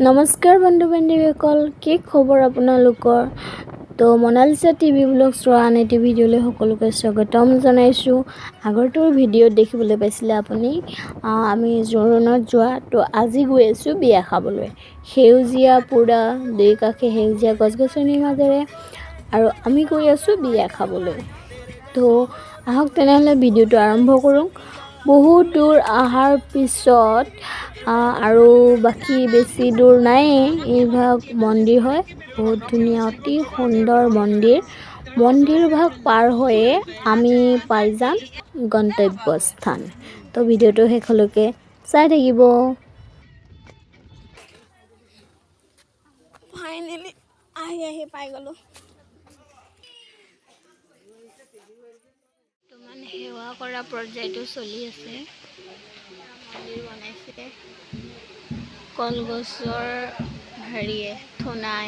নমস্কাৰ বন্ধু বান্ধৱীসকল, কি খবৰ আপোনালোকৰ? তো মনালিছা টিভি ব্লগ চোৱা আন এটি ভিডিঅ'লৈ সকলোকে স্বাগতম জনাইছোঁ। আগৰটোৰ ভিডিঅ'ত দেখিবলৈ পাইছিলে আপুনি আমি জোৰোণত যোৱা। তো আজি গৈ আছোঁ বিয়া খাবলৈ। সেউজীয়া পুৰা দুই কাষে সেউজীয়া গছ গছনিৰ মাজেৰে আৰু আমি গৈ আছোঁ বিয়া খাবলৈ। তো আহক তেনেহ'লে ভিডিঅ'টো আৰম্ভ কৰোঁ। বহুত দূৰ অহাৰ পিছত আৰু বাকী বেছি দূৰ নাই, এইভাগ মন্দিৰ হয়, বহুত ধুনীয়া অতি সুন্দৰ মন্দিৰভাগ পাৰ হৈয়ে আমি পাই যাম গন্তব্যস্থান। তো ভিডিঅ'টো শেষলৈকে চাই থাকিব। ফাইনেলি আহি পাই গ'লোঁ। মানে সেৱা কৰা পৰ্যায়টো চলি আছে। মন্দিৰ বনাইছে কলগছৰ ঠোনাই।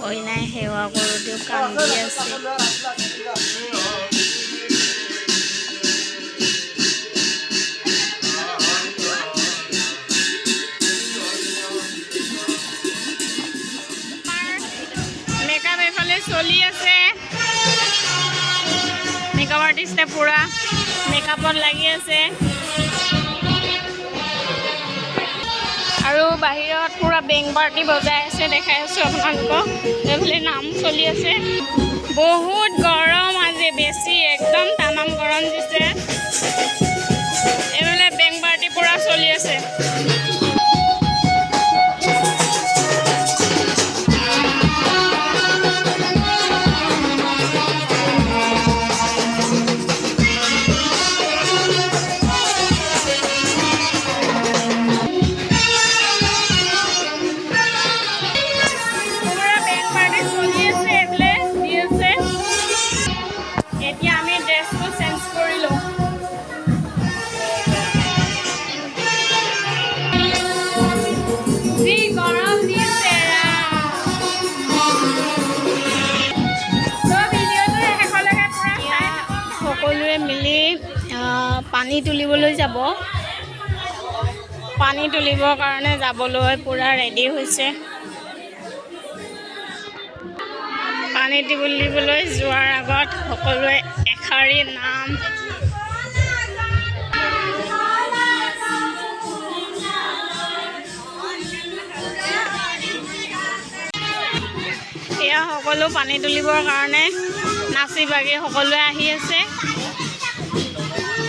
কইনাই সেৱা কৰোঁতেও কান্দি আছে। মেকআপ এইফালে চলি আছে, মেকআপ আৰ্টিষ্টে পুৰা মেকআপত লাগি আছে আৰু বাহিৰত পুৰা বেং পাৰ্টি বজাই আছে, দেখাই আছোঁ আপোনালোকক। এইফালে নাম চলি আছে। বহুত গৰম আজি, বেছি একদম তামাম গৰম দিছে। এইফালে বেং পাৰ্টি পুৰা চলি আছে। এতিয়া আমি ড্ৰেছটো চেঞ্জ কৰিলোঁ। যি গৰম দিছে, সকলোৱে মিলি পানী তুলিবলৈ যাব। পানী তুলিবৰ কাৰণে যাবলৈ পুৰা ৰেডি হৈছে। পানী তুলিবলৈ যোৱাৰ আগত সকলোৱে এষাৰি নাম এয়া সকলো পানী তুলিবৰ কাৰণে নাচি বাগি সকলোৱে আহি আছে।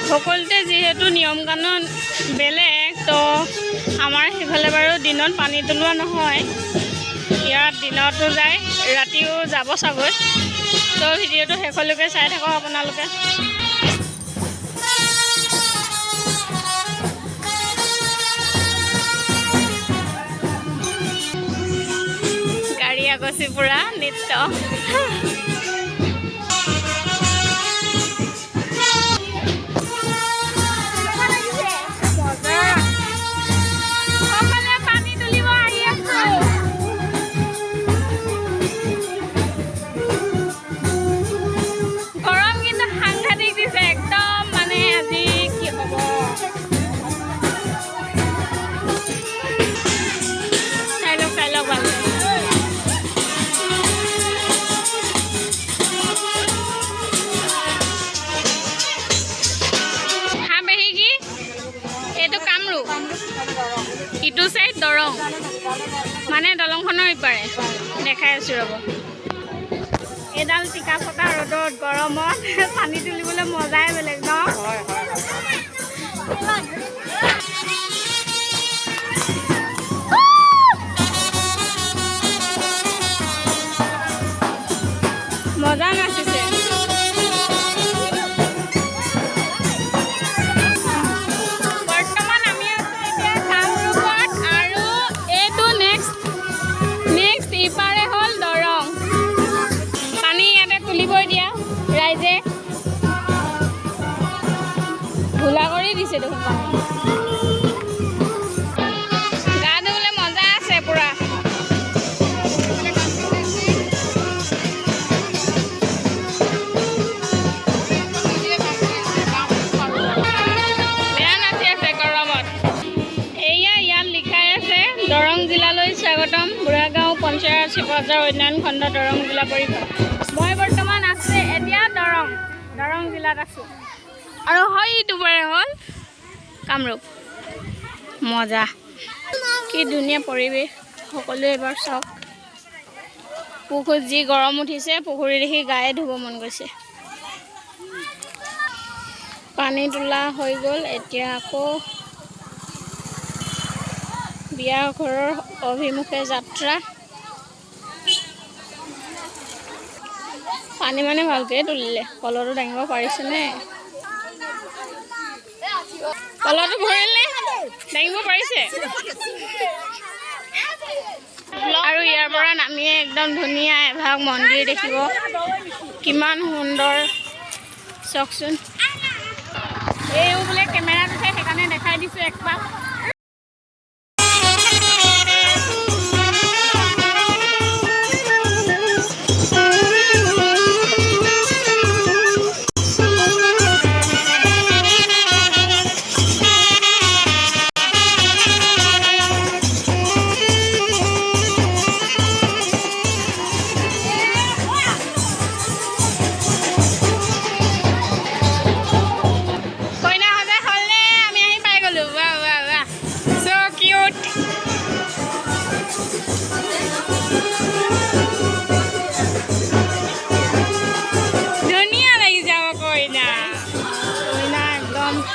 সকলোতে যিহেতু নিয়ম কানুন বেলেগ, তো আমাৰ সেইফালে বাৰু দিনত পানী তোলোৱা নহয়। ইয়াত দিনতো যায়, ৰাতিও যাব চাগৈ। তো ভিডিঅ'টো শেষলৈকে চাই থাকক আপোনালোকে। গাড়ী আগচি পুৰা নৃত্য। ইটো চাইড দৰং, মানে দলংখনৰ ইপাৰে দেখাই আছোঁ ৰ'ব। এইডাল টিকা ফটা ৰ'দত গৰমত পানী তুলিবলৈ মজাই বেলেগ ন? মজা নাচিছে। ধুলা কৰি দিছে দেখোন পানী। গা ধুবলৈ মজা আছে পুৰা। পঞ্চায়ত শিৱসাগৰ উন্নয়ন খণ্ড দৰং জিলা পৰিষদ। মই বৰ্তমান আছে এতিয়া দৰং জিলাত আছোঁ আৰু হয়টো বাৰে হ'ল কামৰূপ। মজা, কি ধুনীয়া পৰিৱেশ, সকলোৱে এবাৰ চাওক। পুখুৰীত যি গৰম উঠিছে, পুখুৰী দেখি গায়ে ধুব মন গৈছে। পানী তোলা হৈ গ'ল, এতিয়া আকৌ বিয়া ঘৰৰ অভিমুখে যাত্ৰা। পানী মানে ভালকৈ তুলিলে, কলহটো দাঙিব পাৰিছেনে? কলহটো ভৰিলে দাঙিব পাৰিছে। আৰু ইয়াৰ পৰা নামিয়ে একদম ধুনীয়া এভাগ মন্দিৰ দেখিব, কিমান সুন্দৰ চাওকচোন। এইও বোলে কেমেৰাত উঠে, সেইকাৰণে দেখাই দিছোঁ একবাৰ।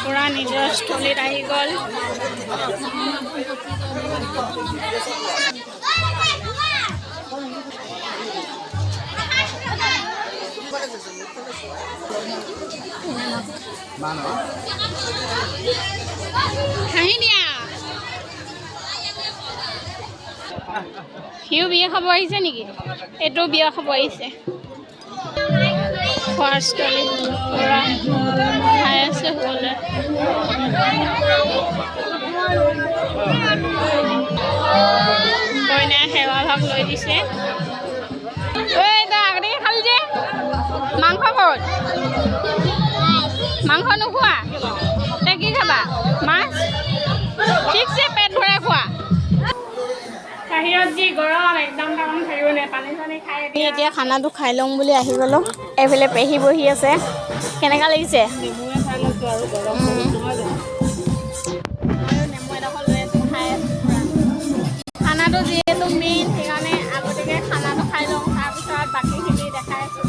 পুৰা নিজৰ স্থলীত আহি গ'ল। হাঁহি দিয়া, সিও বিয়া খাব আহিছে নেকি? এইটো বিয়া খাব আহিছে। খোৱাৰ স্থলীত পুৰা খাই আছে সকলোৱে। কইনাই সেৱা ভাগ লৈ দিছে। এই তই আগতে খালি যে মাংস ক'ত? মাংস নোখোৱা? তই কি খাবা? মাছ? ঠিকছে পেট ভৰাই খোৱা। বাহিৰত যি গৰম, একদম টাউন থাকিব নাই, পানী চানী খাই এতিয়া খানাটো খাই লওঁ বুলি আহি গ'লোঁ। এইফালে পেহী বহি আছে। কেনেকুৱা লাগিছে? নেমু এডোখৰ লৈ আছোঁ, খাই আছোঁ পুৰা। খানাটো যিহেতু মেইন, সেইকাৰণে আগতীয়াকৈ খানাটো খাই লওঁ, তাৰপিছত বাকীখিনি দেখাই আছোঁ।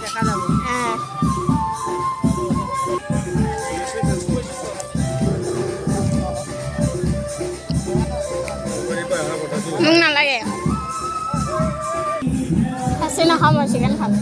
দেখা যাব। মোক নালাগে, খাচী নাখাওঁ, মই চিকেন খাম।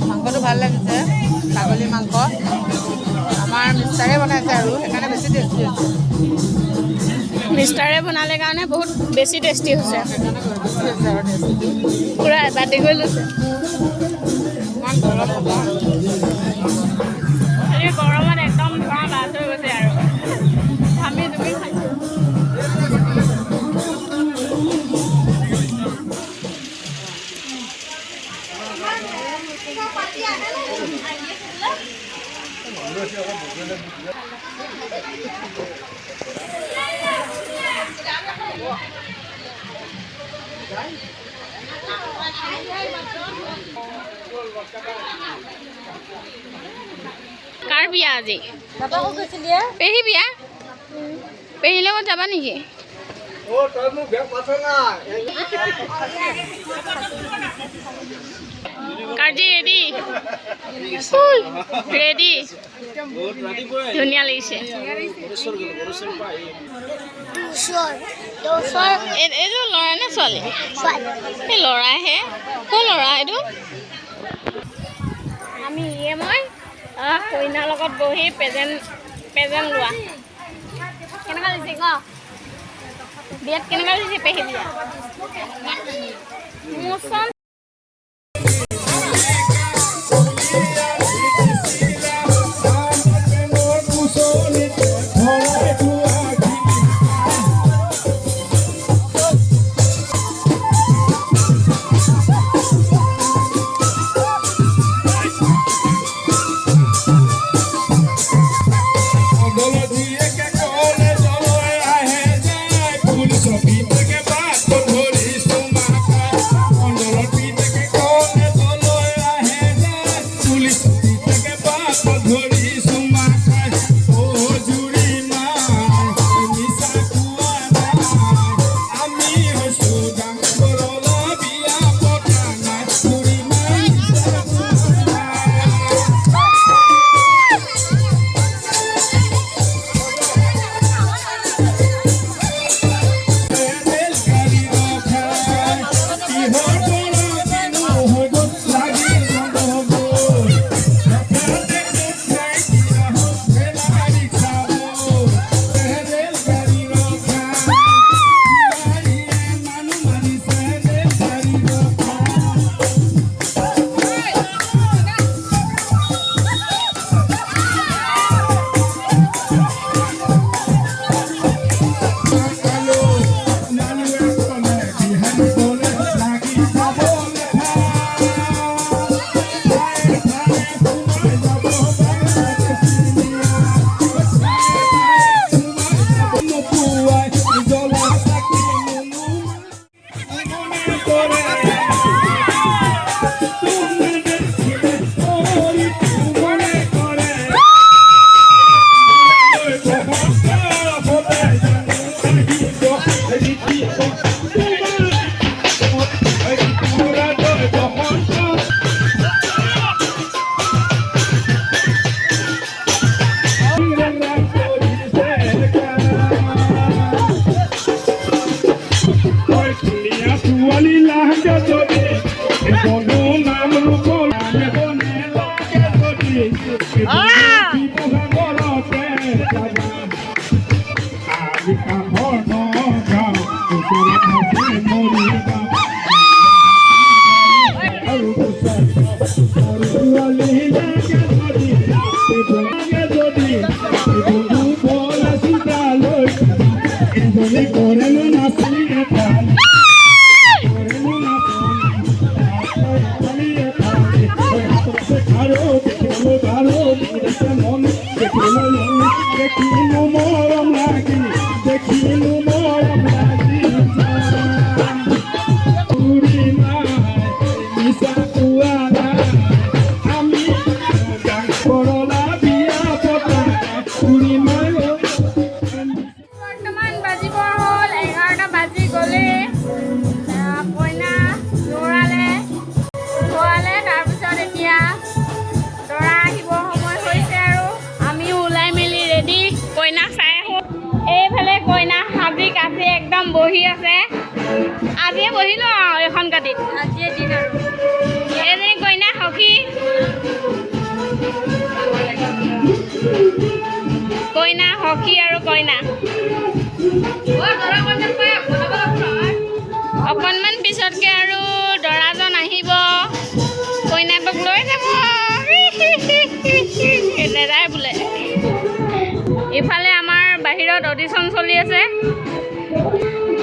মাংসটো ভাল লাগিছে, ছাগলী মাংস। আমাৰ মিষ্টাৰে বনাইছে আৰু সেইকাৰণে বেছি টেষ্টি হৈছে। মিষ্টাৰে বনালে কাৰণে বহুত বেছি টেষ্টি হৈছে। পূৰা বাতি কৰি লৈছে। ইমান গৰম হ'ব, এই গৰমত একদম ধৰা বাছ হৈ গৈছে আৰু আমি তুমি খাইছোঁ। কাৰ বিয়া আজি? পেহী বিয়া? পেহীৰ লগত যাবা নেকি? কাৰ্জি ৰেডি? ৰেডি? ধুনীয়া লাগিছে। এইটো ল'ৰা নে ছোৱালী? এই ল'ৰাহে। কোন ল'ৰা এইটো? আমি মই কইনাৰ লগত বহি প্ৰেজেণ্ট লোৱা। কেনেকুৱা লাগিছে ক? বিয়াত কেনেকুৱা লাগিছে পেহী বিয়া? প্ৰমোচন বহি আছে আজিয়ে বহিল এখন গাড়ীত আজিয়ে দিন আৰু এজনী কইনা সখী আৰু কইনা অকণমান পিছতকে আৰু দৰাজন আহিব কইনাকক লৈ যাব নেযায় বোলে ইফালে আমাৰ বাহিৰত অডিশ্যন চলি আছে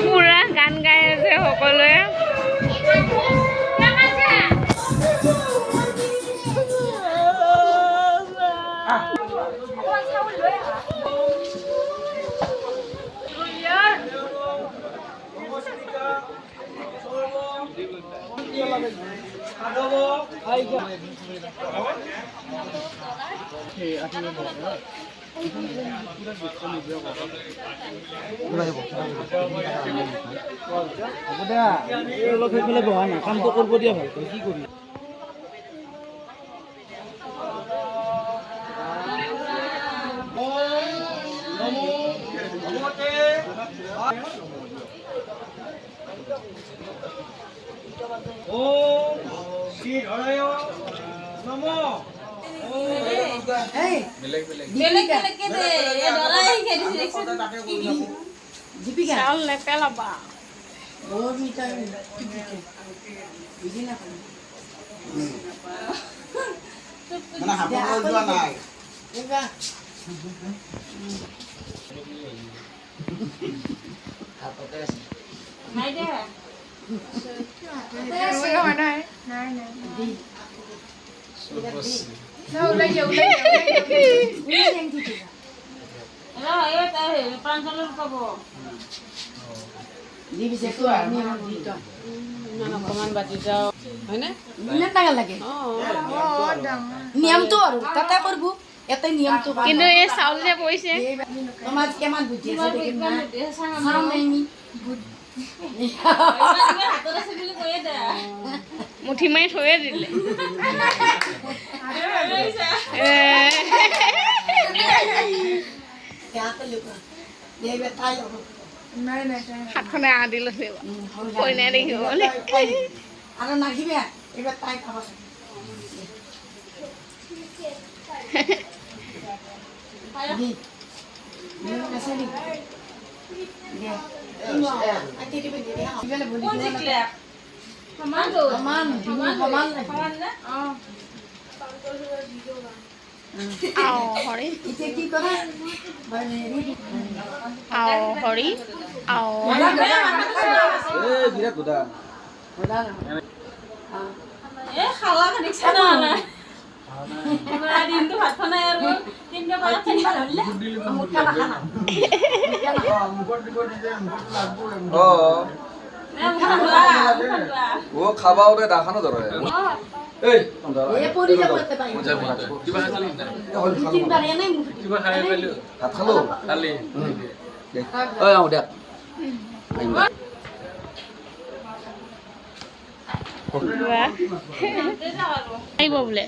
পুৰা গান গাই আছে সকলোৱে কামটো কৰিব দিয়া ভাল কি কৰি চাউল নেপেলাবা মানে হাতত যোৱা নাই অকণমান বাতি যাওঁ হয়নে নিয়মটো আৰু তাতে কৰিব এতে নিয়মটো কিন্তু এই চাউল যে পৰিছে তোমাৰ কিমান বুদ্ধি মুঠি মাৰি থৈয়ে দিলে হাতখনে আ দি লৈছে কইনাই দেখিব বুলি আৰু নাহিবি এইবাৰ তাই খাব হৰি কি কৰা হৰি বিৰাট গোদা ও খাবাওতে দাখানো ধরে এই ভাত খালো ঐ আহো দেখ আহিব বোলে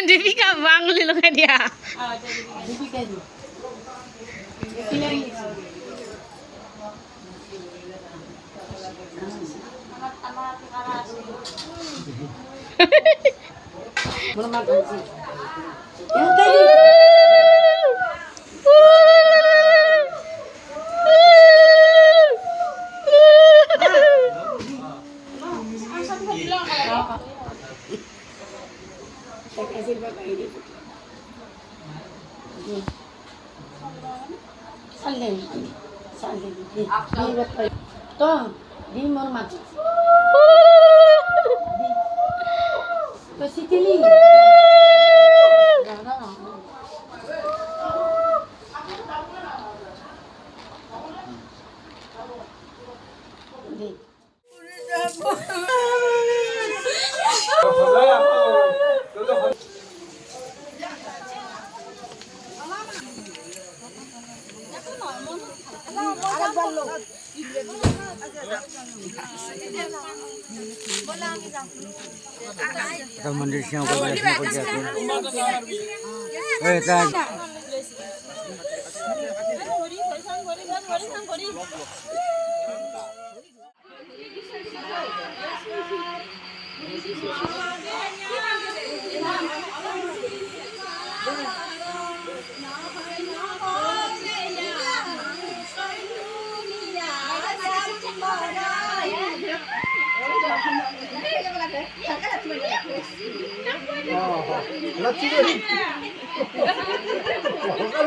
দীপিকা বাঙালি লগাই দিয়া তো দি মোৰ মাত তো চিটিলি मंदिर से ऊपर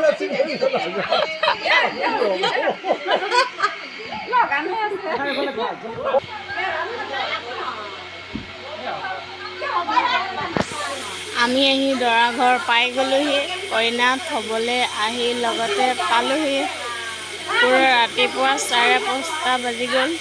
दर्शन करके आते हैं আমি আহি দৰা ঘৰ পাই গ'লোহি কইনা থ'বলৈ আহি লগতে পালোহি পুৰা ৰাতিপুৱা 5:30 বাজি গ'ল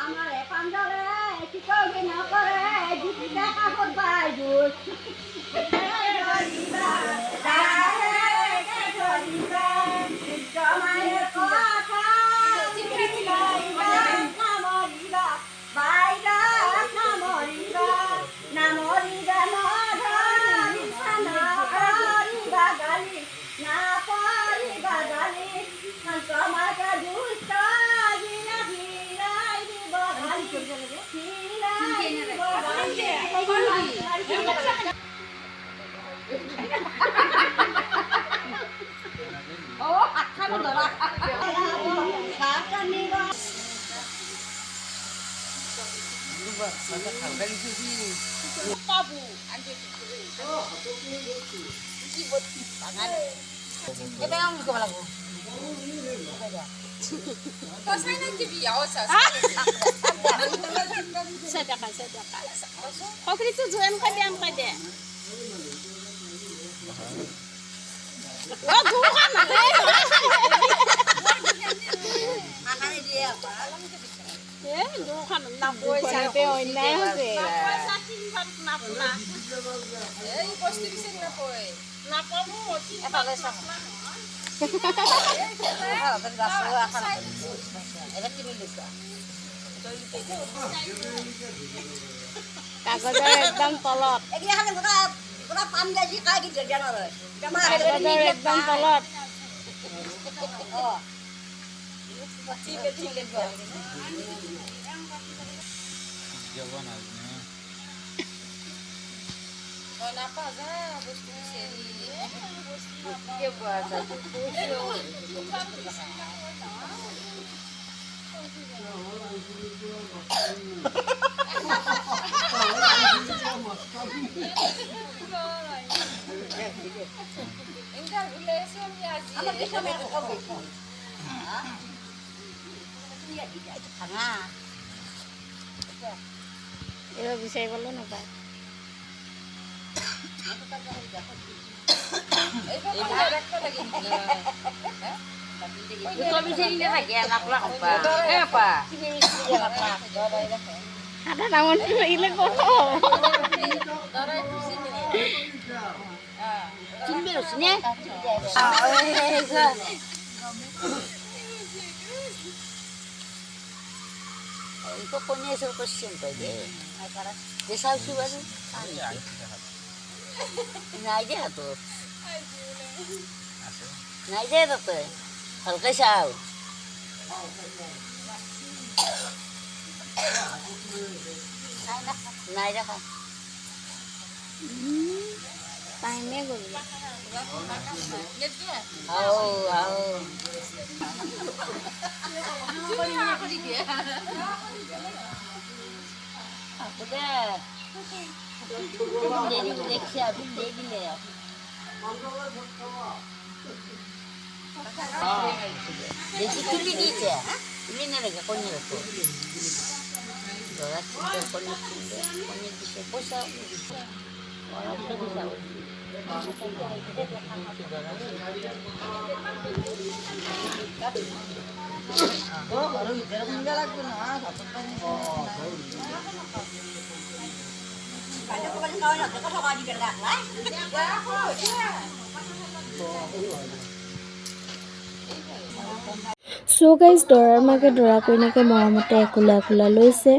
আমারে পাঞ্জরে কি করবে না করে দীপিকা কাপড় পাই দূর কথা Kokri tu jualan kau dia angkat dia. Oh, bukan mana? Bukan nak buat sampai online sih. Buat saking buat nak. Pasti di sini nak buat. Nak kamu? Apa lesang? Kagozer ekdom tolot. Kagozer ekdom tolot. Itu bisa kalau nampak. Kalau bisa ini lagi anak lah apa? Apa? Ada namun ini kotor. 준비했으냐? 이거 꺼내서 것인 거지. 내 사수와는 아니지. 나이제 하도. 나이제 하도. हल्का सा आओ नहीं रखा time में बोल आओ आओ देखिए अभी ले भी ले देखिए चुली नीचे चुली नहीं लगे कौन नहीं रखो दोरा चिंता कौन नहीं दिखे पोसा और अब तो दिशा वो करो इधर मुंडा लगता ना kalau kau nak kau nak kau kau di belakang lah. So guys দৰাৰ মাকে দৰা কইনাকে মৰমতে একোলা একোলা লৈছে।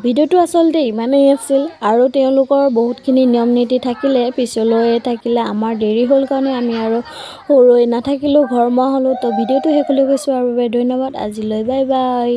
ভিডিঅ'টো আচলতে ইমানেই আছিল আৰু তেওঁলোকৰ বহুতখিনি নিয়ম নীতি থাকিলে পিছলৈ থাকিলে আমাৰ দেৰি হ'ল কাৰণে আমি আৰু ৰৈ নাথাকিলোঁ ঘৰমুৱা হ'লোঁ। তো ভিডিঅ'টো শেষলৈ গৈছোঁ আৰু ধন্যবাদ আজিলৈ বাই বাই।